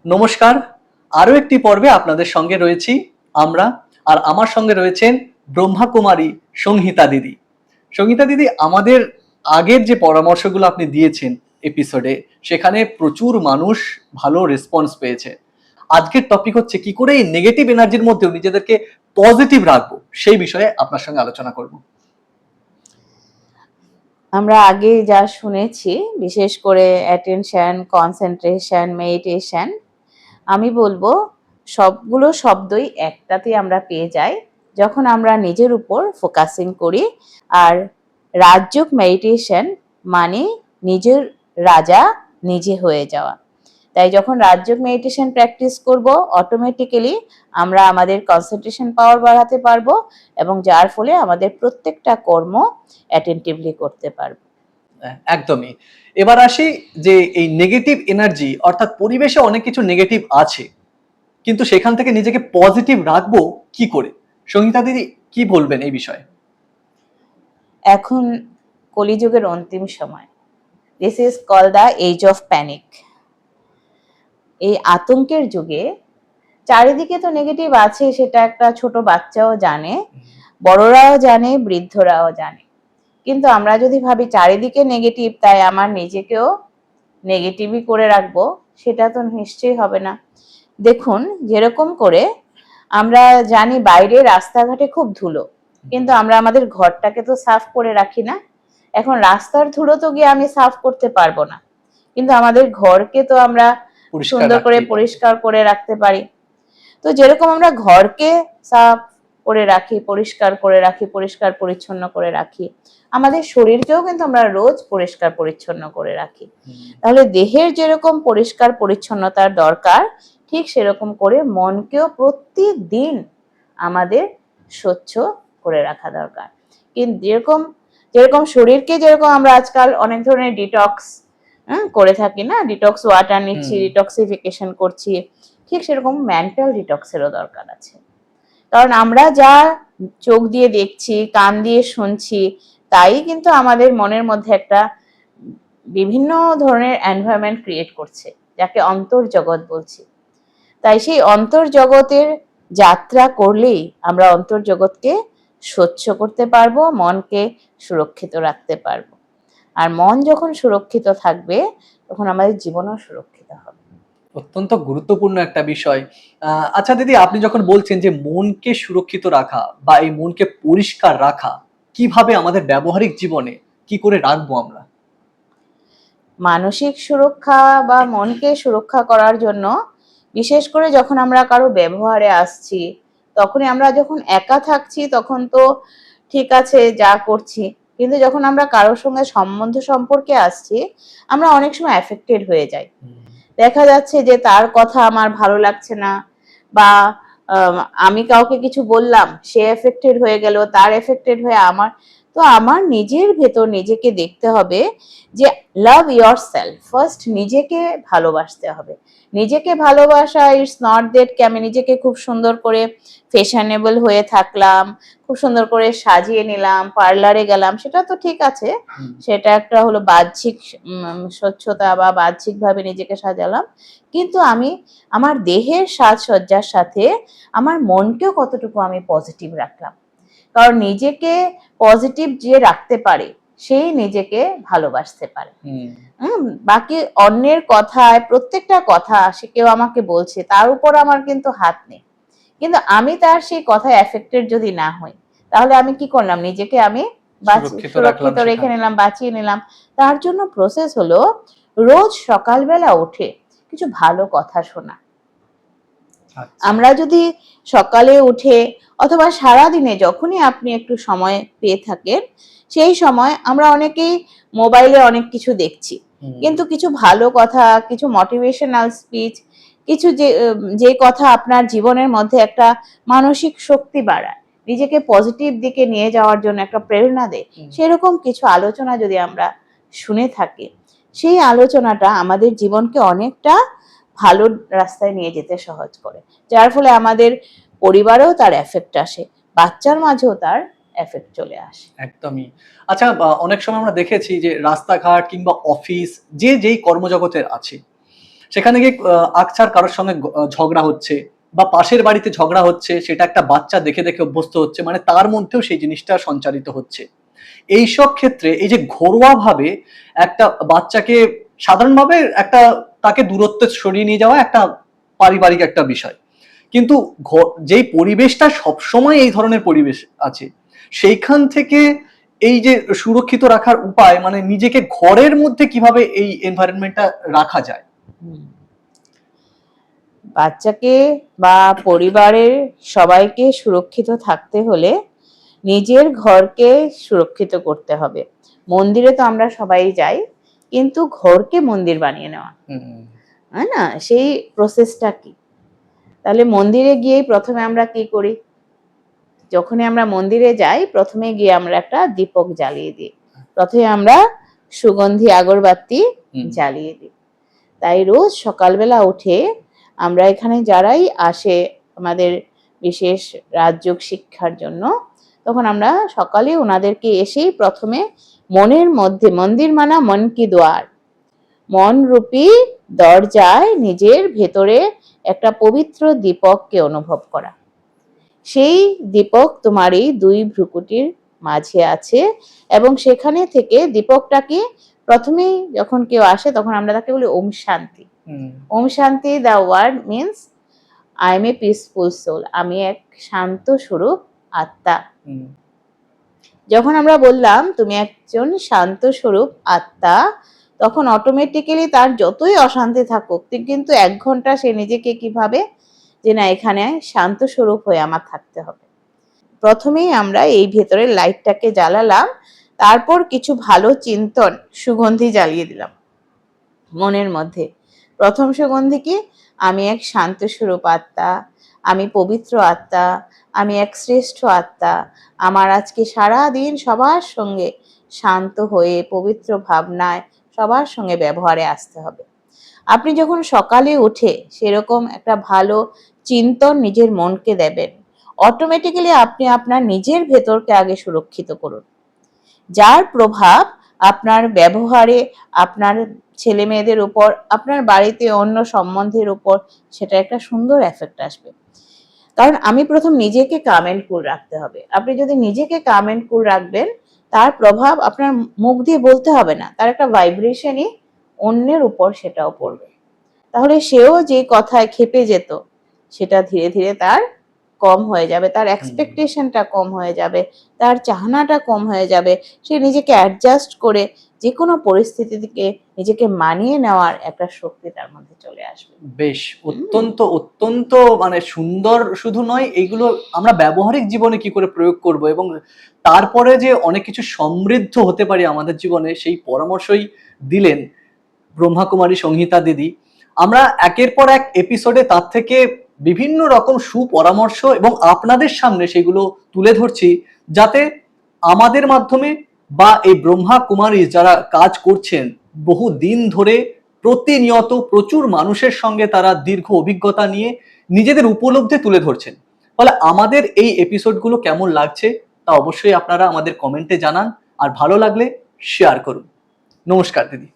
নমস্কার। আরো একটি পর্বে আপনাদের সঙ্গে রয়েছি আমরা। আর আমার সঙ্গে রয়েছেন ব্রহ্মাকুমারী সংহিতা দিদি। সংহিতা দিদি, আমাদের আগের যে পরামর্শগুলো আপনি দিয়েছেন এপিসোডে, সেখানে প্রচুর মানুষ ভালো রেসপন্স পেয়েছে। আজকের টপিক হচ্ছে কি করে এই নেগেটিভ এনার্জির মধ্যেও নিজেদেরকে পজিটিভ রাখবো, সেই বিষয়ে আপনার সঙ্গে আলোচনা করব। আমরা আগে যা শুনেছি, বিশেষ করে অ্যাটেনশন, কনসেন্ট্রেশন, মেডিটেশন, আমি বলবো সবগুলো শব্দই একটাতে আমরা পেয়ে যাই যখন আমরা নিজের উপর ফোকাসিং করি। আর রাজযোগ মেডিটেশন মানে নিজের রাজা নিজে হয়ে যাওয়া। তাই যখন রাজযোগ মেডিটেশন প্র্যাকটিস করব, অটোমেটিক্যালি আমরা আমাদের কনসেন্ট্রেশন পাওয়ার বাড়াতে পারবো এবং যার ফলে আমাদের প্রত্যেকটা কর্ম অ্যাটেন্টিভলি করতে পারবো। একদমই। এবার আসি যে এই নেগেটিভ এনার্জি, অর্থাৎ পরিবেশে অনেক কিছু নেগেটিভ আছে, কিন্তু সেখান থেকে নিজেকে পজিটিভ রাখবো কি করে? সংহিতা দিদি, কি বলবেন এই বিষয়ে? এখন কলিযুগের অন্তিম সময়, this is call the age of panic. এই আতঙ্কের যুগে চারিদিকে তো নেগেটিভ আছে, সেটা একটা ছোট বাচ্চাও জানে, বড়রাও জানে, বৃদ্ধরাও জানে। কিন্তু আমরা যদি ভাবি চারিদিকে নেগেটিভ, তাই আমার নিজেকেও নেগেটিভই করে রাখবো, সেটা তো নিশ্চয়ই হবে না। দেখুন, যেরকম করে আমরা জানি বাইরে রাস্তাঘাটে খুব ধুলো, কিন্তু আমরা আমাদের ঘরটাকে তো সাফ করে রাখি না। এখন রাস্তার ধুলো তো গিয়ে আমি সাফ করতে পারবো না, কিন্তু আমাদের ঘরকে তো আমরা সুন্দর করে পরিষ্কার করে রাখতে পারি। তো যেরকম আমরা ঘরকে সাফ করে রাখি, পরিষ্কার করে রাখি, পরিষ্কার পরিচ্ছন্ন করে রাখি, আমাদের শরীরকেও কিন্তু আমরা রোজ পরিষ্কার পরিচ্ছন্ন করে রাখি। তাহলে দেহের যেরকম পরিষ্কার পরিচ্ছন্নতার দরকার, ঠিক সেরকম করে মনকেও প্রতিদিন আমাদের স্বচ্ছ করে রাখা দরকার। কিন্তু যেরকম যেরকম শরীরকে যেরকম আমরা আজকাল অনেক ধরনের ডিটক্স করে থাকি না, ডিটক্স ওয়াটার নিচ্ছি, ডিটক্সিফিকেশন করছি, ঠিক সেরকম মেন্টাল ডিটক্সেরও দরকার আছে। কারণ আমরা যা চোখ দিয়ে দেখছি, কান দিয়ে শুনছি, তাই কিন্তু আমাদের মনের মধ্যে একটা বিভিন্ন ধরনের এনভায়রনমেন্ট ক্রিয়েট করছে, যাকে অন্তর্জগৎ বলছি। তাই সেই অন্তর্জগতের যাত্রা করলেই আমরা অন্তর্জগৎকে স্বচ্ছ করতে পারবো, মনকে সুরক্ষিত রাখতে পারবো। আর মন যখন সুরক্ষিত থাকবে, তখন আমাদের জীবনও সুরক্ষিত হবে। অত্যন্ত গুরুত্বপূর্ণ একটা বিষয়। আচ্ছা দিদি, আপনি যখন বলছেন যে মনকে সুরক্ষিত রাখা বা এই মনকে পরিষ্কার রাখা, কিভাবে আমাদের ব্যবহারিক জীবনে কি করে রাখবো আমরা? মানসিক সুরক্ষা বা মনকে সুরক্ষা করার জন্য, বিশেষ করে যখন আমরা কারো ব্যবহারে আসছি, তখনই আমরা যখন একা থাকছি তখন তো ঠিক আছে যা করছি, কিন্তু যখন আমরা কারোর সঙ্গে সম্বন্ধ সম্পর্কে আসছি, আমরা অনেক সময় অ্যাফেক্টেড হয়ে যাই। দেখা যাচ্ছে যে তার কথা আমার ভালো লাগছে না, বা আমি কাউকে কিছু বললাম, সে এফেক্টেড হয়ে গেল, তার এফেক্টেড হয়ে আমার। তো আমার নিজের ভেতর নিজেকে দেখতে হবে যে লাভ ইয়োর সেলফ ফার্স্ট, নিজেকে ভালোবাসতে হবে। নিজেকে ভালোবাসা ইটস নট দ্যাট আমি নিজেকে খুব সুন্দর করে ফ্যাশনেবল হয়ে থাকলাম, খুব সুন্দর করে সাজিয়ে নিলাম, পার্লারে গেলাম, সেটা তো ঠিক আছে, সেটা একটা হলো বাহ্যিক স্বচ্ছতা বা বাহ্যিকভাবে নিজেকে সাজালাম। কিন্তু আমি আমার দেহের সাজসজ্জার সাথে আমার মনকেও কতটুকু আমি পজিটিভ রাখলাম। কারণ নিজেকে পজিটিভ যে রাখতে পারে, সেই নিজেকে ভালোবাসতে পারে। বাকি অন্যের কথায়, প্রত্যেকটা কথা সে কেউ আমাকে বলছে, তার উপর আমার কিন্তু হাত নেই, কিন্তু আমি তার সেই কথায় এফেক্টেড যদি না হই, তাহলে আমি কি করলাম, নিজেকে আমি সুরক্ষিত রেখে নিলাম, বাঁচিয়ে নিলাম। তার জন্য প্রসেস হলো রোজ সকালবেলা উঠে কিছু ভালো কথা শোনা। আমরা যদি সকালে উঠে অথবা সারাদিনে যখনই আপনি একটু সময় পেয়ে থাকেন, সেই সময় আমরা অনেকেই মোবাইলে অনেক কিছু দেখছি, কিন্তু কিছু ভালো কথা, কিছু মোটিভেশনাল স্পিচ, কিছু যে কথা আপনার জীবনের মধ্যে একটা মানসিক শক্তি বাড়ায়, নিজেকে পজিটিভ দিকে নিয়ে যাওয়ার জন্য একটা প্রেরণা দেয়, সেরকম কিছু আলোচনা যদি আমরা শুনে থাকি, সেই আলোচনাটা আমাদের জীবনকে অনেকটা ভালো রাস্তায় নিয়ে যেতে সহজ করে, যার ফলে আমাদের পরিবারেও তার এফেক্ট আসে, বাচ্চার মাঝেও তার এফেক্ট চলে আসে। একদমই। আচ্ছা, অনেক সময় আমরা দেখেছি যে রাস্তাঘাট কিংবা অফিস, যে যেই কর্মজগতের আছে, সেখানে গিয়ে আকছার কারোর সঙ্গে ঝগড়া হচ্ছে বা পাশের বাড়িতে ঝগড়া হচ্ছে, সেটা একটা বাচ্চা দেখে দেখে অভ্যস্ত হচ্ছে, মানে তার মধ্যেও সেই জিনিসটা সঞ্চারিত হচ্ছে। এইসব ক্ষেত্রে এই যে ঘরোয়া ভাবে একটা বাচ্চাকে সাধারণভাবে একটা তাকে দূরত্বে সরিয়ে নিয়ে যাওয়া একটা পারিবারিক একটা বিষয়, কিন্তু যেই পরিবেশটা সবসময় এই ধরনের পরিবেশ আছে, সেইখান থেকে এই যে সুরক্ষিত রাখার উপায়, মানে নিজেকে ঘরের মধ্যে কিভাবে এই এনভায়রনমেন্টটা রাখা যায়? বাচ্চাকে বা পরিবারের সবাইকে সুরক্ষিত থাকতে হলে নিজের ঘরকে সুরক্ষিত করতে হবে। মন্দিরে তো আমরা সবাই যাই, কিন্তু ঘরকে মন্দির বানিয়ে নেওয়া, তাই না? সেই প্রসেসটা কি? তাহলে মন্দিরে গিয়েই প্রথমে আমরা কি করি? যখনই আমরা মন্দিরে যাই, প্রথমে গিয়ে আমরা একটা দীপক জ্বালিয়ে দিই। প্রথমে আমরা সুগন্ধি আগরবাতি জ্বালিয়ে দিই। তাই রোজ সকালবেলা উঠে আমরা এখানে যারাই আসে আমাদের বিশেষ রাজযোগ শিক্ষার জন্য, তখন আমরা সকালে ওনাদেরকে এসেই প্রথমে মনের মধ্যে, মন্দির মানা মন কি দ্বার, মন রূপী দরজায় নিজের ভেতরে একটা পবিত্র দীপককে অনুভব করা। সেই দীপক তোমার এই দুই ভ্রুকুটির মাঝে আছে, এবং সেখানে থেকে দীপকটাকে প্রথমেই যখন কেউ আসে তখন আমরা তাকে বলি ওম শান্তি। ওম শান্তি, the word means I am a peaceful soul, আমি এক শান্ত স্বরূপ আত্মা। যখন আমরা বললাম তুমি একজন শান্ত স্বরূপ আত্মা, তখন অটোমেটিক্যালি তার যতই অশান্তি থাকুক, কিন্তু 1 ঘন্টা সে নিজেকে কিভাবে যে না এখানে শান্ত স্বরূপ হয়ে আমার থাকতে হবে। প্রথমেই আমরা এই ভেতরের লাইটটাকে জ্বালালাম, তারপর কিছু ভালো চিন্তন সুগন্ধি জ্বালিয়ে দিলাম মনের মধ্যে। প্রথম সুগন্ধি কি? আমি এক শান্ত স্বরূপ আত্মা, আমি পবিত্র আত্মা, আমি এক শ্রেষ্ঠ আত্মা। আমার আজকে সারা দিন সবার সঙ্গে শান্ত হয়ে পবিত্র ভাবনায় সবার সঙ্গে ব্যবহারে আসতে হবে। আপনি যখন সকালে উঠে সেরকম একটা ভালো চিন্তন নিজের মনকে দেবেন, অটোমেটিক্যালি আপনি আপনার নিজের ভেতরকে আগে সুরক্ষিত করুন, যার প্রভাব আপনার ব্যবহারে, আপনার ছেলে মেয়েদের উপর, আপনার বাড়িতে অন্য সম্বন্ধের উপর সেটা একটা সুন্দর এফেক্ট আসবে। কারণ আমি প্রথম নিজেকে কাম এন্ড কুল রাখতে হবে। আপনি যদি নিজেকে কাম এন্ড কুল রাখবেন, তার প্রভাব আপনার মুখ দিয়ে বলতে হবে না, তার একটা ভাইব্রেশনই অন্যের উপর সেটাও পড়বে। তাহলে সেও যে কথায় ক্ষেপে যেত সেটা ধীরে ধীরে তার কম হয়ে যাবে, তার এক্সপেকটেশনটা কম হয়ে যাবে, তার চাহনাটা কম হয়ে যাবে। সে নিজেকে অ্যাডজাস্ট করে যে কোনো পরিস্থিতি থেকে নিজেকে মানিয়ে নেওয়ার একটা শক্তি তার মধ্যে চলে আসবে। বেশ, অত্যন্ত অত্যন্ত মানে সুন্দর। শুধু নয়, এইগুলো আমরা ব্যবহারিক জীবনে কি করে প্রয়োগ করব এবং তারপরে যে অনেক কিছু সমৃদ্ধ হতে পারি আমাদের জীবনে, সেই পরামর্শই দিলেন ব্রহ্মাকুমারী সংহিতা দিদি। আমরা একের পর এক এপিসোডে তার থেকে বিভিন্ন রকম সুপরামর্শ এবং আপনাদের সামনে সেগুলো তুলে ধরছি, যাতে আমাদের মাধ্যমে বা এই ব্রহ্মাকুমারী যারা কাজ করছেন বহু দিন ধরে, প্রতিনিয়ত প্রচুর মানুষের সঙ্গে তারা দীর্ঘ অভিজ্ঞতা নিয়ে নিজেদের উপলব্ধি তুলে ধরছেন। ফলে আমাদের এই এপিসোডগুলো কেমন লাগছে তা অবশ্যই আপনারা আমাদের কমেন্টে জানান, আর ভালো লাগলে শেয়ার করুন। নমস্কার দিদি।